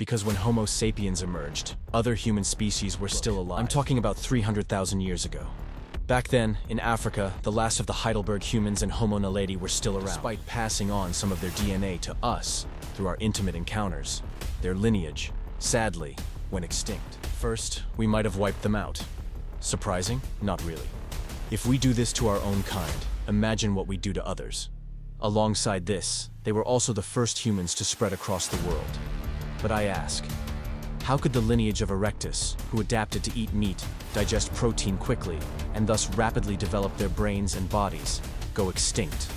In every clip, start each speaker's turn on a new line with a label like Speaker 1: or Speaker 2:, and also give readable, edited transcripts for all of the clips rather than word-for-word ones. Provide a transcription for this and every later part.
Speaker 1: because when Homo sapiens emerged, other human species were still alive. I'm talking about 300,000 years ago. Back then, in Africa, the last of the Heidelberg humans and Homo naledi were still around. Despite passing on some of their DNA to us through our intimate encounters, their lineage, sadly, went extinct. First, we might have wiped them out. Surprising? Not really. If we do this to our own kind, imagine what we do to others. Alongside this, they were also the first humans to spread across the world. But I ask, how could the lineage of erectus, who adapted to eat meat, digest protein quickly, and thus rapidly develop their brains and bodies, go extinct,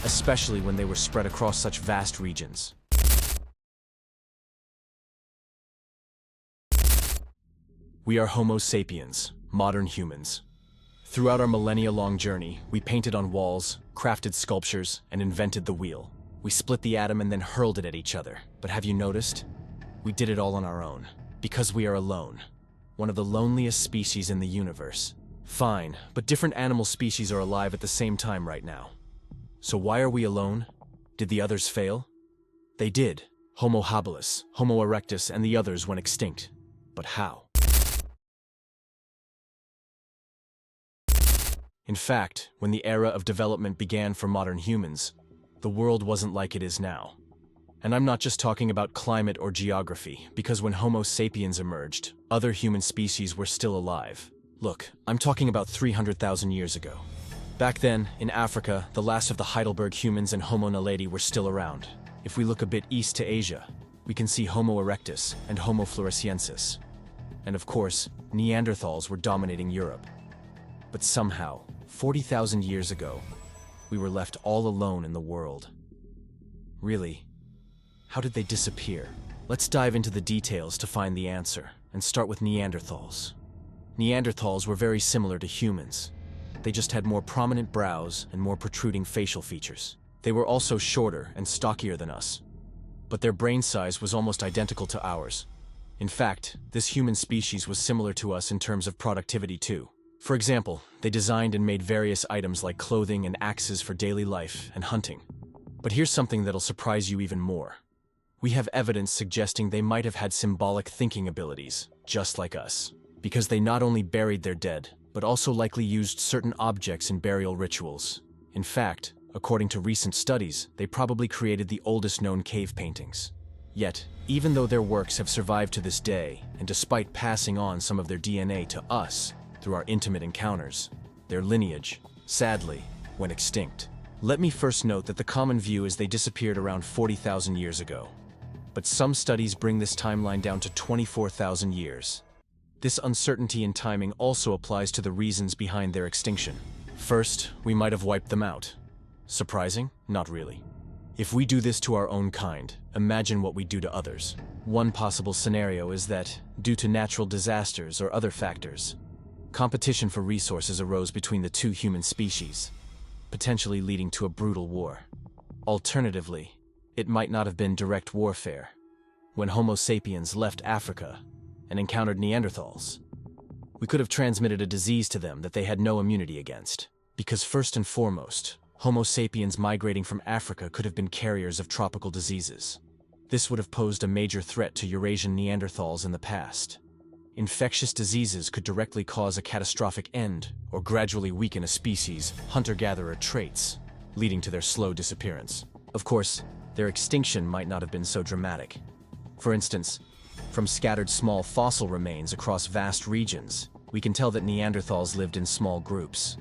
Speaker 1: especially when they were spread across such vast regions? We are Homo sapiens, modern humans. Throughout our millennia-long journey, we painted on walls, crafted sculptures, and invented the wheel. We split the atom and then hurled it at each other. But have you noticed? We did it all on our own. Because we are alone. One of the loneliest species in the universe. Fine, but different animal species are alive at the same time right now. So why are we alone? Did the others fail? They did. Homo habilis, Homo erectus, and the others went extinct. But how? In fact, when the era of development began for modern humans, the world wasn't like it is now. And I'm not just talking about climate or geography, because when Homo sapiens emerged, other human species were still alive. Look, I'm talking about 300,000 years ago. Back then, in Africa, the last of the Heidelberg humans and Homo naledi were still around. If we look a bit east to Asia, we can see Homo erectus and Homo floresiensis. And of course, Neanderthals were dominating Europe. But somehow, 40,000 years ago, we were left all alone in the world. Really? How did they disappear? Let's dive into the details to find the answer, and start with Neanderthals. Neanderthals were very similar to humans. They just had more prominent brows and more protruding facial features. They were also shorter and stockier than us. But their brain size was almost identical to ours. In fact, this human species was similar to us in terms of productivity too. For example, they designed and made various items like clothing and axes for daily life and hunting. But here's something that'll surprise you even more. We have evidence suggesting they might have had symbolic thinking abilities, just like us, because they not only buried their dead, but also likely used certain objects in burial rituals. In fact, according to recent studies, they probably created the oldest known cave paintings. Yet, even though their works have survived to this day, and despite passing on some of their DNA to us through our intimate encounters, their lineage, sadly, went extinct. Let me first note that the common view is they disappeared around 40,000 years ago. But some studies bring this timeline down to 24,000 years. This uncertainty in timing also applies to the reasons behind their extinction. First, we might have wiped them out. Surprising? Not really. If we do this to our own kind, imagine what we do to others. One possible scenario is that, due to natural disasters or other factors, competition for resources arose between the two human species, potentially leading to a brutal war. Alternatively, it might not have been direct warfare. When Homo sapiens left Africa and encountered Neanderthals, we could have transmitted a disease to them that they had no immunity against. Because first and foremost, Homo sapiens migrating from Africa could have been carriers of tropical diseases. This would have posed a major threat to Eurasian Neanderthals in the past. Infectious diseases could directly cause a catastrophic end or gradually weaken a species' hunter-gatherer traits, leading to their slow disappearance. Of course, their extinction might not have been so dramatic. For instance, from scattered small fossil remains across vast regions, we can tell that Neanderthals lived in small groups.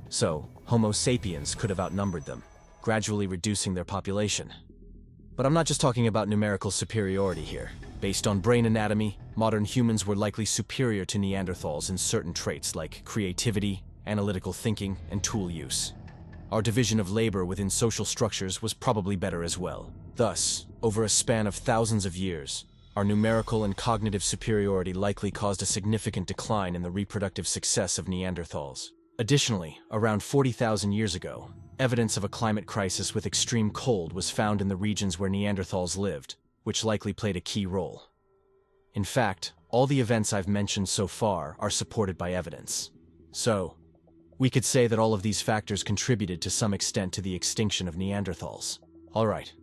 Speaker 1: So, Homo sapiens could have outnumbered them, gradually reducing their population. But I'm not just talking about numerical superiority here. Based on brain anatomy, modern humans were likely superior to Neanderthals in certain traits like creativity, analytical thinking, and tool use. Our division of labor within social structures was probably better as well. Thus, over a span of thousands of years, our numerical and cognitive superiority likely caused a significant decline in the reproductive success of Neanderthals. Additionally, around 40,000 years ago, evidence of a climate crisis with extreme cold was found in the regions where Neanderthals lived, which likely played a key role. In fact, all the events I've mentioned so far are supported by evidence. So, we could say that all of these factors contributed to some extent to the extinction of Neanderthals. Alright,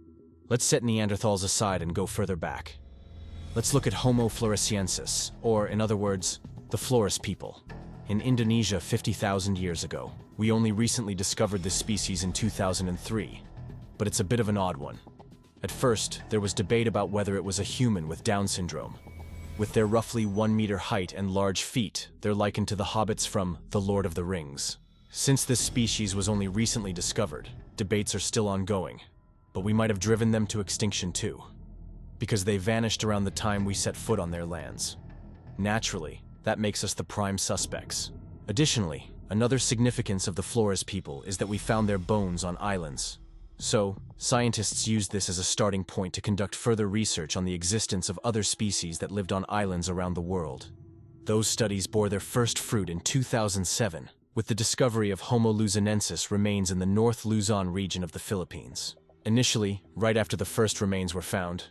Speaker 1: let's set Neanderthals aside and go further back. Let's look at Homo floresiensis, or in other words, the Flores people. In Indonesia 50,000 years ago. We only recently discovered this species in 2003, but it's a bit of an odd one. At first, there was debate about whether it was a human with Down syndrome. With their roughly 1 meter height and large feet, they're likened to the hobbits from The Lord of the Rings. Since this species was only recently discovered, debates are still ongoing, but we might have driven them to extinction too, because they vanished around the time we set foot on their lands. Naturally, that makes us the prime suspects. Additionally, another significance of the Flores people is that we found their bones on islands. So, scientists used this as a starting point to conduct further research on the existence of other species that lived on islands around the world. Those studies bore their first fruit in 2007, with the discovery of Homo luzonensis remains in the North Luzon region of the Philippines. Initially, right after the first remains were found,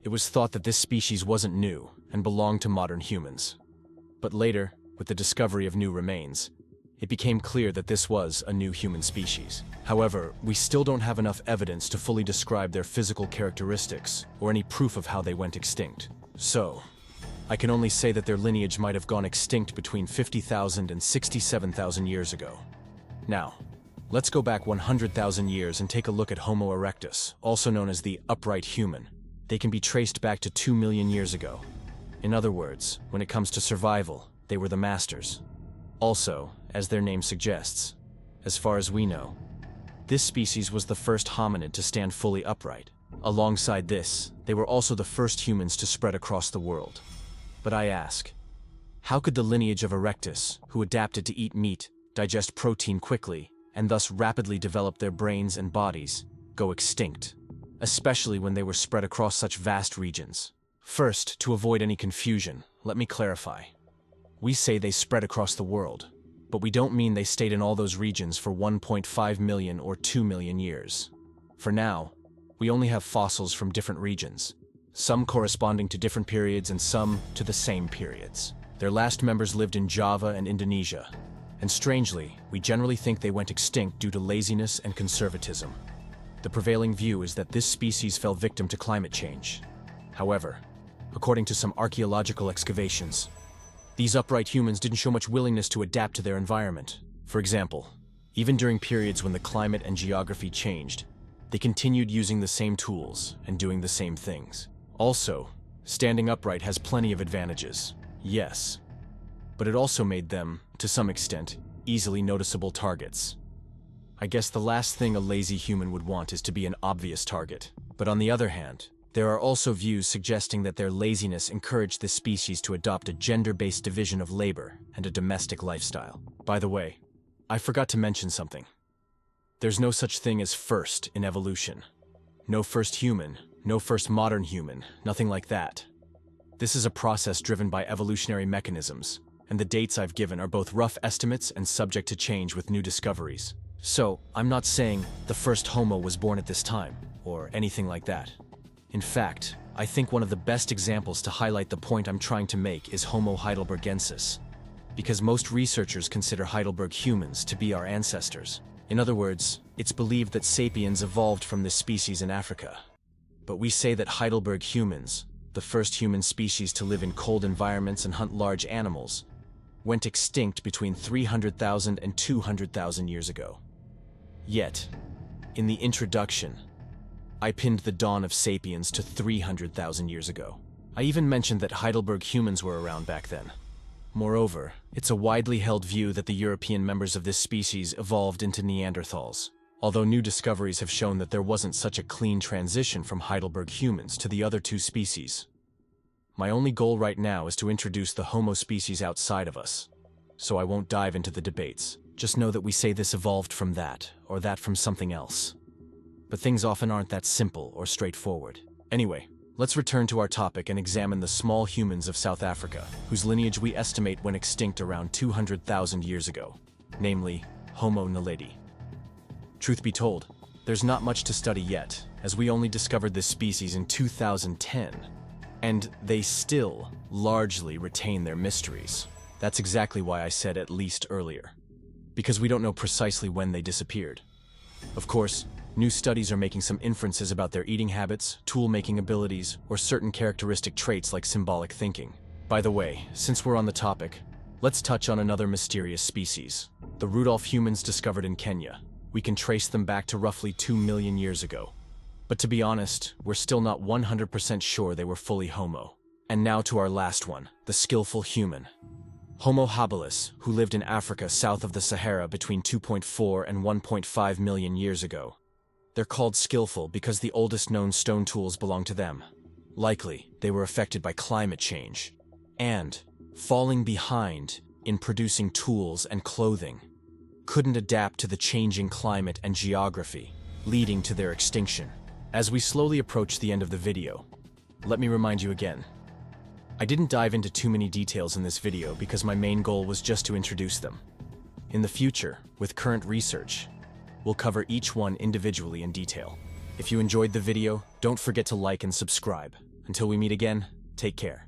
Speaker 1: it was thought that this species wasn't new and belonged to modern humans. But later, with the discovery of new remains, it became clear that this was a new human species. However, we still don't have enough evidence to fully describe their physical characteristics or any proof of how they went extinct. So, I can only say that their lineage might have gone extinct between 50,000 and 67,000 years ago. Now, let's go back 100,000 years and take a look at Homo erectus, also known as the upright human. They can be traced back to 2 million years ago. In other words, when it comes to survival, they were the masters. Also, as their name suggests, as far as we know, this species was the first hominid to stand fully upright. Alongside this, they were also the first humans to spread across the world. But I ask, how could the lineage of erectus, who adapted to eat meat, digest protein quickly, and thus rapidly develop their brains and bodies, go extinct, especially when they were spread across such vast regions? First, to avoid any confusion, let me clarify. We say they spread across the world, but we don't mean they stayed in all those regions for 1.5 million or 2 million years. For now, we only have fossils from different regions, some corresponding to different periods and some to the same periods. Their last members lived in Java and Indonesia, and strangely, we generally think they went extinct due to laziness and conservatism. The prevailing view is that this species fell victim to climate change. However, according to some archaeological excavations, these upright humans didn't show much willingness to adapt to their environment. For example, even during periods when the climate and geography changed, they continued using the same tools and doing the same things. Also, standing upright has plenty of advantages, yes, but it also made them, to some extent, easily noticeable targets. I guess the last thing a lazy human would want is to be an obvious target. But on the other hand, there are also views suggesting that their laziness encouraged this species to adopt a gender-based division of labor and a domestic lifestyle. By the way, I forgot to mention something. There's no such thing as first in evolution. No first human, no first modern human, nothing like that. This is a process driven by evolutionary mechanisms, and the dates I've given are both rough estimates and subject to change with new discoveries. So, I'm not saying the first Homo was born at this time, or anything like that. In fact, I think one of the best examples to highlight the point I'm trying to make is Homo heidelbergensis, because most researchers consider Heidelberg humans to be our ancestors. In other words, it's believed that sapiens evolved from this species in Africa. But we say that Heidelberg humans, the first human species to live in cold environments and hunt large animals, went extinct between 300,000 and 200,000 years ago. Yet, in the introduction, I pinned the dawn of sapiens to 300,000 years ago. I even mentioned that Heidelberg humans were around back then. Moreover, it's a widely held view that the European members of this species evolved into Neanderthals, although new discoveries have shown that there wasn't such a clean transition from Heidelberg humans to the other two species. My only goal right now is to introduce the Homo species outside of us, so I won't dive into the debates. Just know that we say this evolved from that, or that from something else. But things often aren't that simple or straightforward. Anyway, let's return to our topic and examine the small humans of South Africa, whose lineage we estimate went extinct around 200,000 years ago, namely Homo naledi. Truth be told, there's not much to study yet, as we only discovered this species in 2010, and they still largely retain their mysteries. That's exactly why I said at least earlier, because we don't know precisely when they disappeared. Of course, New studies are making some inferences about their eating habits, tool-making abilities, or certain characteristic traits like symbolic thinking. By the way, since we're on the topic, let's touch on another mysterious species, the Rudolph humans discovered in Kenya. We can trace them back to roughly 2 million years ago. But to be honest, we're still not 100% sure they were fully Homo. And now to our last one, the skillful human. Homo habilis, who lived in Africa south of the Sahara between 2.4 and 1.5 million years ago. They're called skillful because the oldest known stone tools belong to them. Likely, they were affected by climate change and falling behind in producing tools and clothing. Couldn't adapt to the changing climate and geography, leading to their extinction. As we slowly approach the end of the video, let me remind you again. I didn't dive into too many details in this video because my main goal was just to introduce them. In the future, with current research, we'll cover each one individually in detail. If you enjoyed the video, don't forget to like and subscribe. Until we meet again, take care.